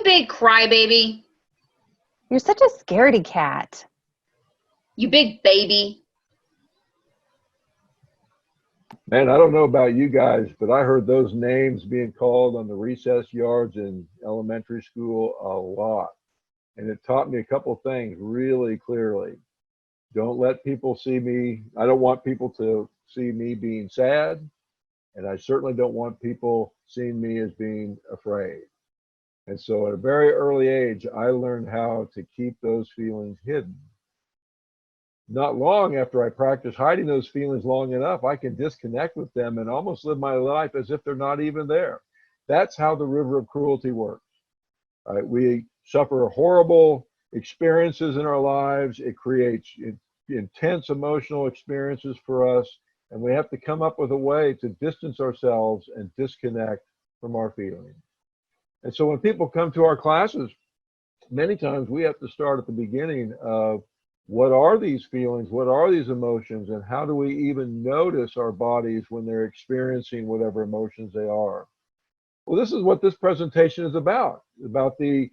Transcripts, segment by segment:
big crybaby. You're such a scaredy cat. You big baby. Man, I don't know about you guys, but I heard those names being called on the recess yards in elementary school a lot. And it taught me a couple of things really clearly. Don't let people see me. I don't want people to see me being sad. And I certainly don't want people seeing me as being afraid. And so at a very early age, I learned how to keep those feelings hidden. Not long after I practiced hiding those feelings long enough, I can disconnect with them and almost live my life as if they're not even there. That's how the river of cruelty works. We suffer horrible experiences in our lives. It creates intense emotional experiences for us, and we have to come up with a way to distance ourselves and disconnect from our feelings. And so when people come to our classes, many times we have to start at the beginning of what are these feelings, what are these emotions, and how do we even notice our bodies when they're experiencing whatever emotions they are. Well, this is what this presentation is about the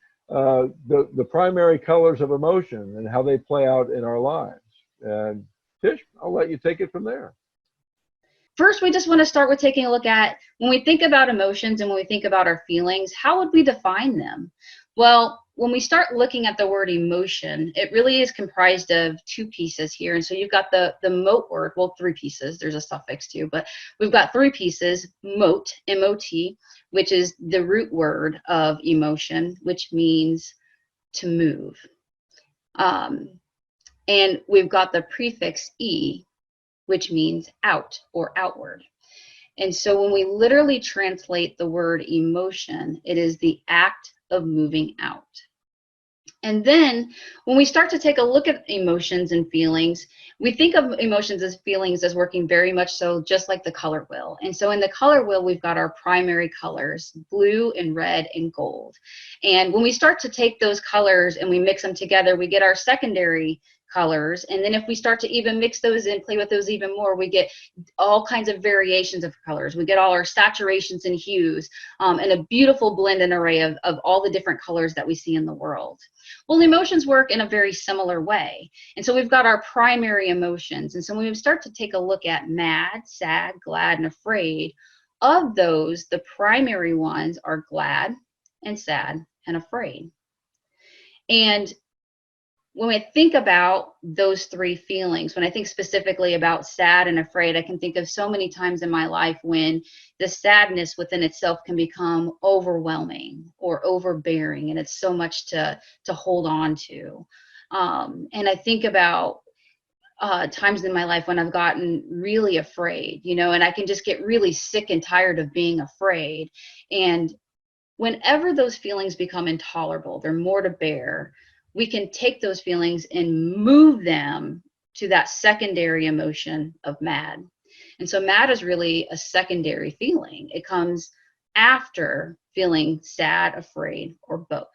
primary colors of emotion and how they play out in our lives. And Tish, I'll let you take it from there. First, we just want to start with taking a look at when we think about emotions and when we think about our feelings, how would we define them? Well, when we start looking at the word emotion, it really is comprised of two pieces here. And so you've got the mote word, well, three pieces, there's a suffix too, but we've got three pieces, mote, M-O-T, which is the root word of emotion, which means to move. And we've got the prefix E, which means out or outward. And so when we literally translate the word emotion, it is the act of moving out. And then when we start to take a look at emotions and feelings, we think of emotions as feelings as working very much so just like the color wheel. And so in the color wheel, we've got our primary colors, blue and red and gold. And when we start to take those colors and we mix them together, we get our secondary colors. And then if we start to even mix those and play with those even more, we get all kinds of variations of colors. We get all our saturations and hues, and a beautiful blend and array of all the different colors that we see in the world. Well, emotions work in a very similar way. And so we've got our primary emotions. And so when we start to take a look at mad, sad, glad, and afraid, of those, the primary ones are glad and sad and afraid. And when I think about those three feelings, when I think specifically about sad and afraid, I can think of so many times in my life when the sadness within itself can become overwhelming or overbearing, and it's so much to hold on to. And I think about times in my life when I've gotten really afraid, you know, and I can just get really sick and tired of being afraid. And whenever those feelings become intolerable, they're more to bear, we can take those feelings and move them to that secondary emotion of mad. And so mad is really a secondary feeling. It comes after feeling sad, afraid, or both.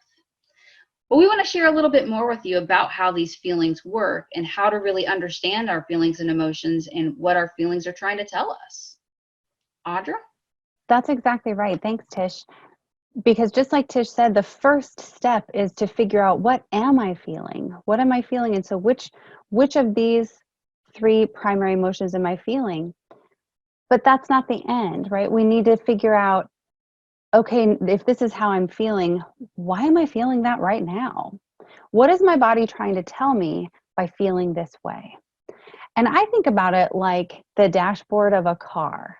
But we want to share a little bit more with you about how these feelings work and how to really understand our feelings and emotions and what our feelings are trying to tell us. Audra? That's exactly right. Thanks, Tish. Because just like Tish said, the first step is to figure out, what am I feeling? What am I feeling? And so which of these three primary emotions am I feeling? But that's not the end, right? We need to figure out, okay, if this is how I'm feeling, why am I feeling that right now? What is my body trying to tell me by feeling this way? And I think about it like the dashboard of a car.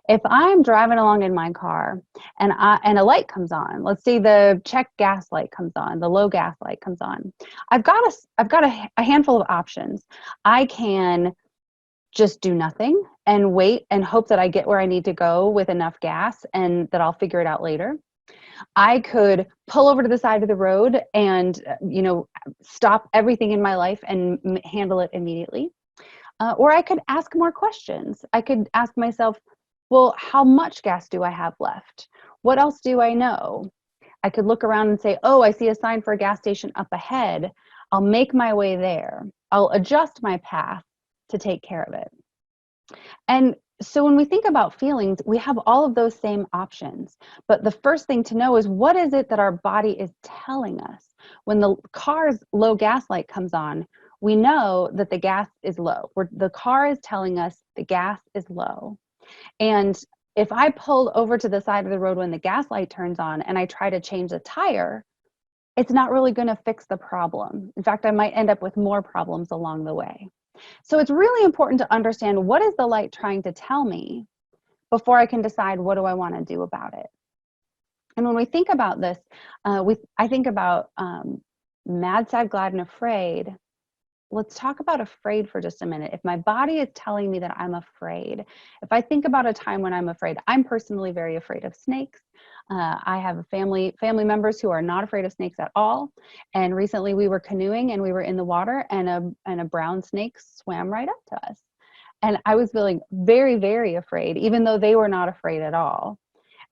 If I'm driving along in my car and a light comes on, let's say the check gas light comes on, the low gas light comes on, I've got a handful of options. I can just do nothing and wait and hope that I get where I need to go with enough gas and that I'll figure it out later. I could pull over to the side of the road and, stop everything in my life and handle it immediately. Or I could ask more questions. I could ask myself, well, how much gas do I have left? What else do I know? I could look around and say, oh, I see a sign for a gas station up ahead. I'll make my way there. I'll adjust my path to take care of it. And so when we think about feelings, we have all of those same options. But the first thing to know is, what is it that our body is telling us? When the car's low gas light comes on, we know that the gas is low. The car is telling us the gas is low. And if I pull over to the side of the road when the gas light turns on and I try to change the tire, it's not really going to fix the problem. In fact, I might end up with more problems along the way. So it's really important to understand, what is the light trying to tell me before I can decide what do I want to do about it. And when we think about this, I think about mad, sad, glad, and afraid. Let's talk about afraid for just a minute. If my body is telling me that I'm afraid, if I think about a time when I'm afraid, I'm personally very afraid of snakes. I have family members who are not afraid of snakes at all. And recently we were canoeing and we were in the water, and a brown snake swam right up to us. And I was feeling very, very afraid, even though they were not afraid at all.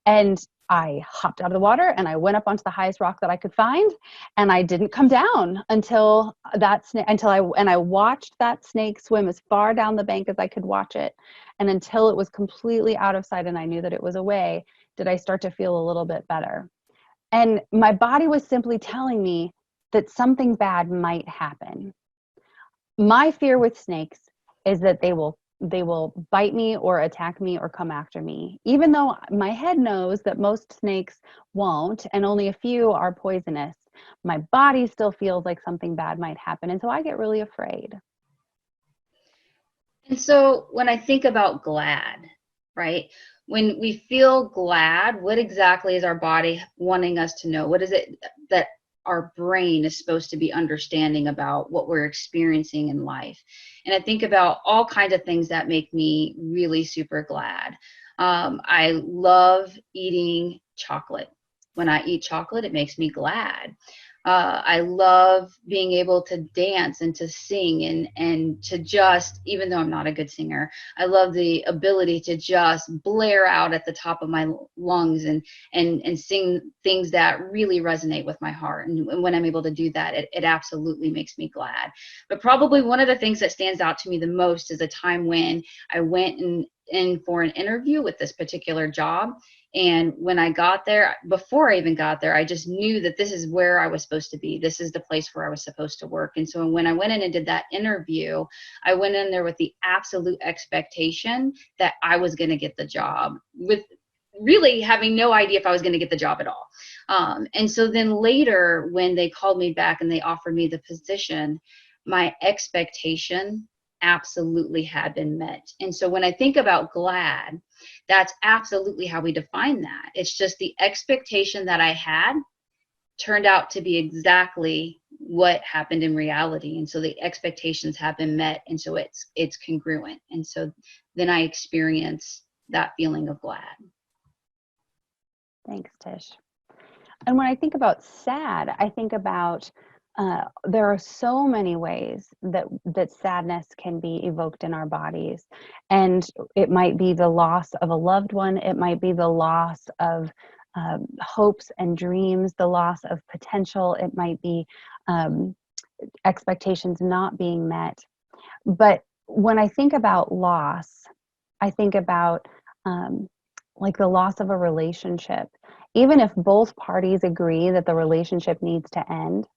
And I hopped out of the water and I went up onto the highest rock that I could find, and I didn't come down until I watched that snake swim as far down the bank as I could watch it. And until it was completely out of sight and I knew that it was away, did I start to feel a little bit better. And my body was simply telling me that something bad might happen. My fear with snakes is that they will bite me or attack me or come after me, even though my head knows that most snakes won't and only a few are poisonous. My body still feels like something bad might happen, and so I get really afraid. And so when I think about glad, right? When we feel glad, what exactly is our body wanting us to know? What is it that our brain is supposed to be understanding about what we're experiencing in life? And I think about all kinds of things that make me really super glad. I love eating chocolate. When I eat chocolate, it makes me glad. I love being able to dance and to sing and to just, even though I'm not a good singer, I love the ability to just blare out at the top of my lungs and sing things that really resonate with my heart. And when I'm able to do that, it absolutely makes me glad. But probably one of the things that stands out to me the most is a time when I went in for an interview with this particular job. And when I got there, before I even got there, I just knew that this is where I was supposed to be. This is the place where I was supposed to work. And so when I went in and did that interview, I went in there with the absolute expectation that I was going to get the job, with really having no idea if I was going to get the job at all. And so then later, when they called me back and they offered me the position, my expectation absolutely had been met. And so when I think about glad, that's absolutely how we define that. It's just the expectation that I had turned out to be exactly what happened in reality. And so the expectations have been met. And so it's congruent. And so then I experience that feeling of glad. Thanks, Tish. And when I think about sad, I think about there are so many ways that sadness can be evoked in our bodies. And it might be the loss of a loved one. It might be the loss of hopes and dreams, the loss of potential. It might be expectations not being met. But when I think about loss, I think about like the loss of a relationship. Even if both parties agree that the relationship needs to end,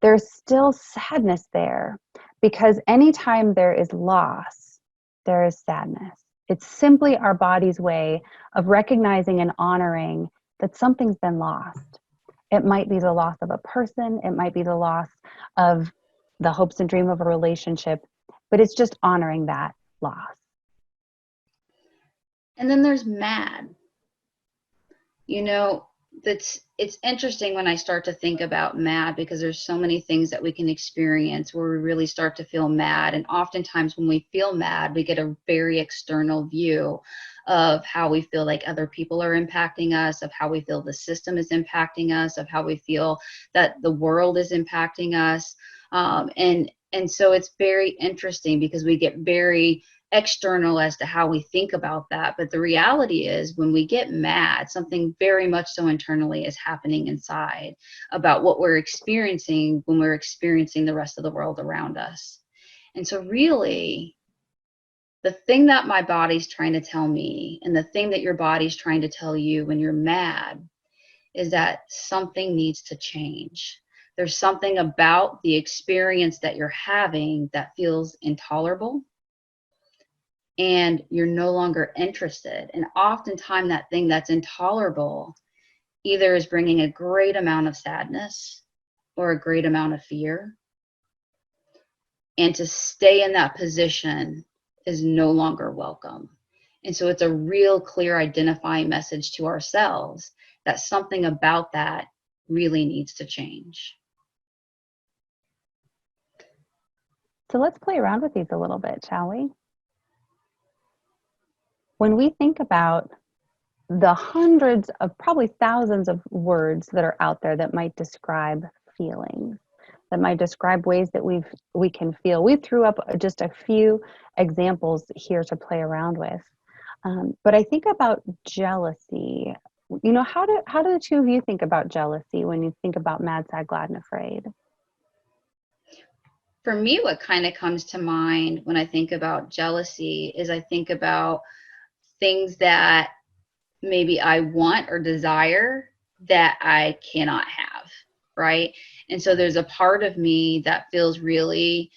there's still sadness there, because anytime there is loss, there is sadness. It's simply our body's way of recognizing and honoring that something's been lost. It might be the loss of a person, it might be the loss of the hopes and dream of a relationship, but it's just honoring that loss. And then there's mad. You know, it's interesting when I start to think about mad, because there's so many things that we can experience where we really start to feel mad. And oftentimes when we feel mad, we get a very external view of how we feel like other people are impacting us, of how we feel the system is impacting us, of how we feel that the world is impacting us. And so it's very interesting because we get very external as to how we think about that. But the reality is, when we get mad, something very much so internally is happening inside about what we're experiencing when we're experiencing the rest of the world around us. And so really, the thing that my body's trying to tell me and the thing that your body's trying to tell you when you're mad is that something needs to change. There's something about the experience that you're having that feels intolerable, and you're no longer interested. And oftentimes that thing that's intolerable either is bringing a great amount of sadness or a great amount of fear. And to stay in that position is no longer welcome. And so it's a real clear identifying message to ourselves that something about that really needs to change. So let's play around with these a little bit, shall we? When we think about the hundreds of, probably thousands of words that are out there that might describe feelings, that might describe ways that we can feel. We threw up just a few examples here to play around with. But I think about jealousy. You know, how do the two of you think about jealousy when you think about mad, sad, glad, and afraid? For me, what kind of comes to mind when I think about jealousy is I think about things that maybe I want or desire that I cannot have, right? And so there's a part of me that feels really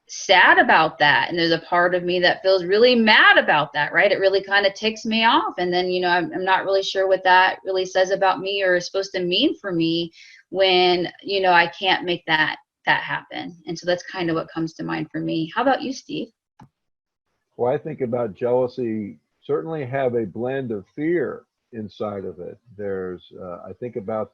sad about that, and there's a part of me that feels really mad about that, right? It really kind of ticks me off, and then I'm not really sure what that really says about me or is supposed to mean for me when I can't make that happen. And so that's kind of what comes to mind for me. How about you, Steve? Well, I think about jealousy certainly have a blend of fear inside of it. I think about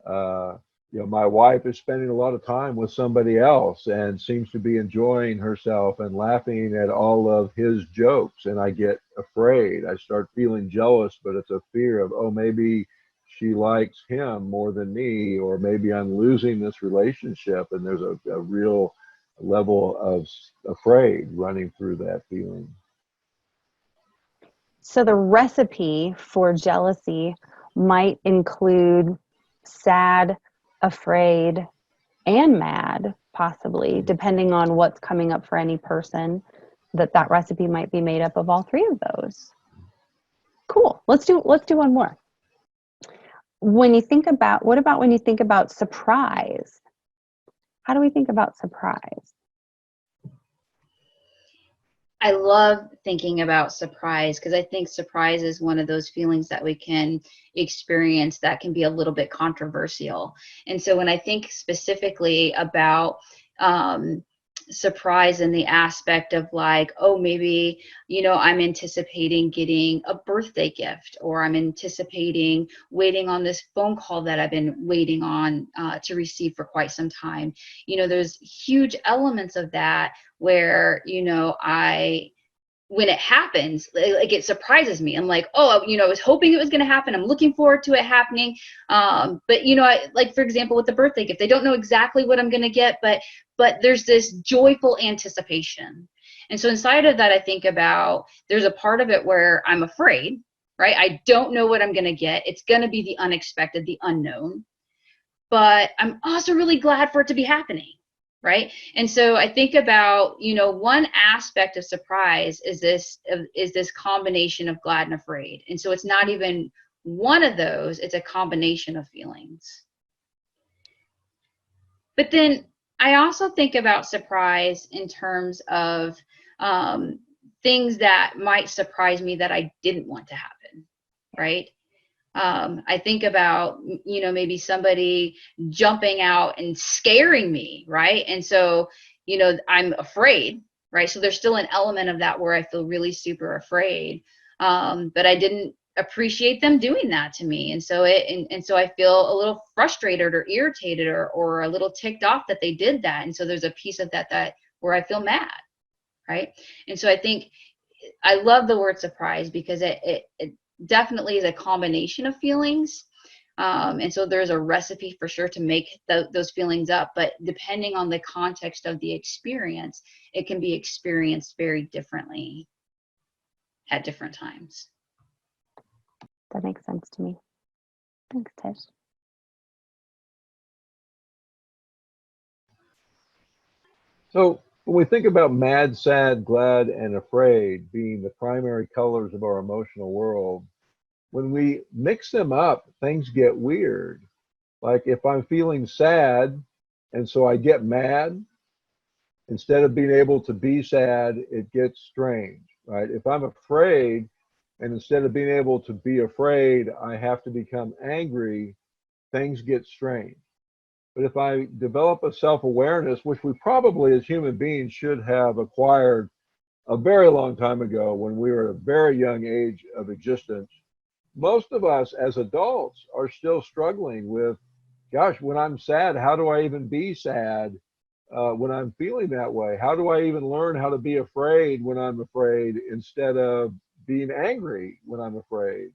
my wife is spending a lot of time with somebody else and seems to be enjoying herself and laughing at all of his jokes. And I get afraid. I start feeling jealous, but it's a fear of, oh, maybe she likes him more than me, or maybe I'm losing this relationship. And there's a real level of afraid running through that feeling. So the recipe for jealousy might include sad, afraid, and mad, possibly, depending on what's coming up for any person. That recipe might be made up of all three of those. Cool. Let's do one more. What about when you think about surprise? How do we think about surprise? I love thinking about surprise because I think surprise is one of those feelings that we can experience that can be a little bit controversial. And so when I think specifically about surprise in the aspect of like, oh, maybe, I'm anticipating getting a birthday gift, or I'm anticipating waiting on this phone call that I've been waiting on to receive for quite some time. There's huge elements of that where, when it happens, like it surprises me. I'm like, oh, I was hoping it was going to happen. I'm looking forward to it happening. But like, for example, with the birthday gift, they don't know exactly what I'm going to get, but there's this joyful anticipation. And so inside of that, I think about, there's a part of it where I'm afraid, right? I don't know what I'm going to get. It's going to be the unexpected, the unknown, but I'm also really glad for it to be happening. Right. And so I think about, one aspect of surprise is this combination of glad and afraid. And so it's not even one of those, it's a combination of feelings. But then I also think about surprise in terms of things that might surprise me that I didn't want to happen. Right. I think about, maybe somebody jumping out and scaring me, right? And so, I'm afraid, right? So there's still an element of that where I feel really super afraid, but I didn't appreciate them doing that to me. And so so I feel a little frustrated or irritated or a little ticked off that they did that. And so there's a piece of that where I feel mad, right? And so I think I love the word surprise because it definitely is a combination of feelings. And so there's a recipe for sure to make those feelings up, but depending on the context of the experience, it can be experienced very differently at different times. That makes sense to me. Thanks, Tish. So When we think about mad, sad, glad, and afraid being the primary colors of our emotional world, when we mix them up, things get weird. Like if I'm feeling sad and so I get mad, instead of being able to be sad, it gets strange, right? If I'm afraid and instead of being able to be afraid, I have to become angry, things get strange. But if I develop a self awareness, which we probably as human beings should have acquired a very long time ago when we were at a very young age of existence, most of us as adults are still struggling with, gosh, when I'm sad, how do I even be sad when I'm feeling that way? How do I even learn how to be afraid when I'm afraid instead of being angry when I'm afraid?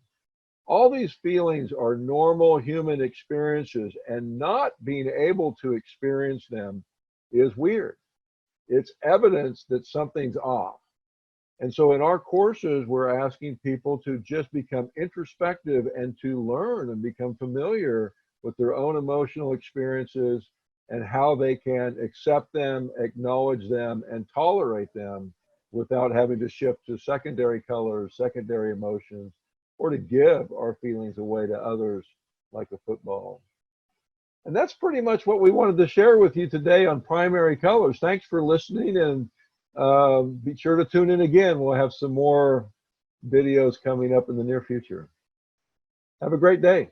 All these feelings are normal human experiences, and not being able to experience them is weird. It's evidence that something's off. And so in our courses, we're asking people to just become introspective and to learn and become familiar with their own emotional experiences and how they can accept them, acknowledge them, and tolerate them without having to shift to secondary colors, secondary emotions, or to give our feelings away to others like a football. And that's pretty much what we wanted to share with you today on primary colors. Thanks for listening, and be sure to tune in again. We'll have some more videos coming up in the near future. Have a great day.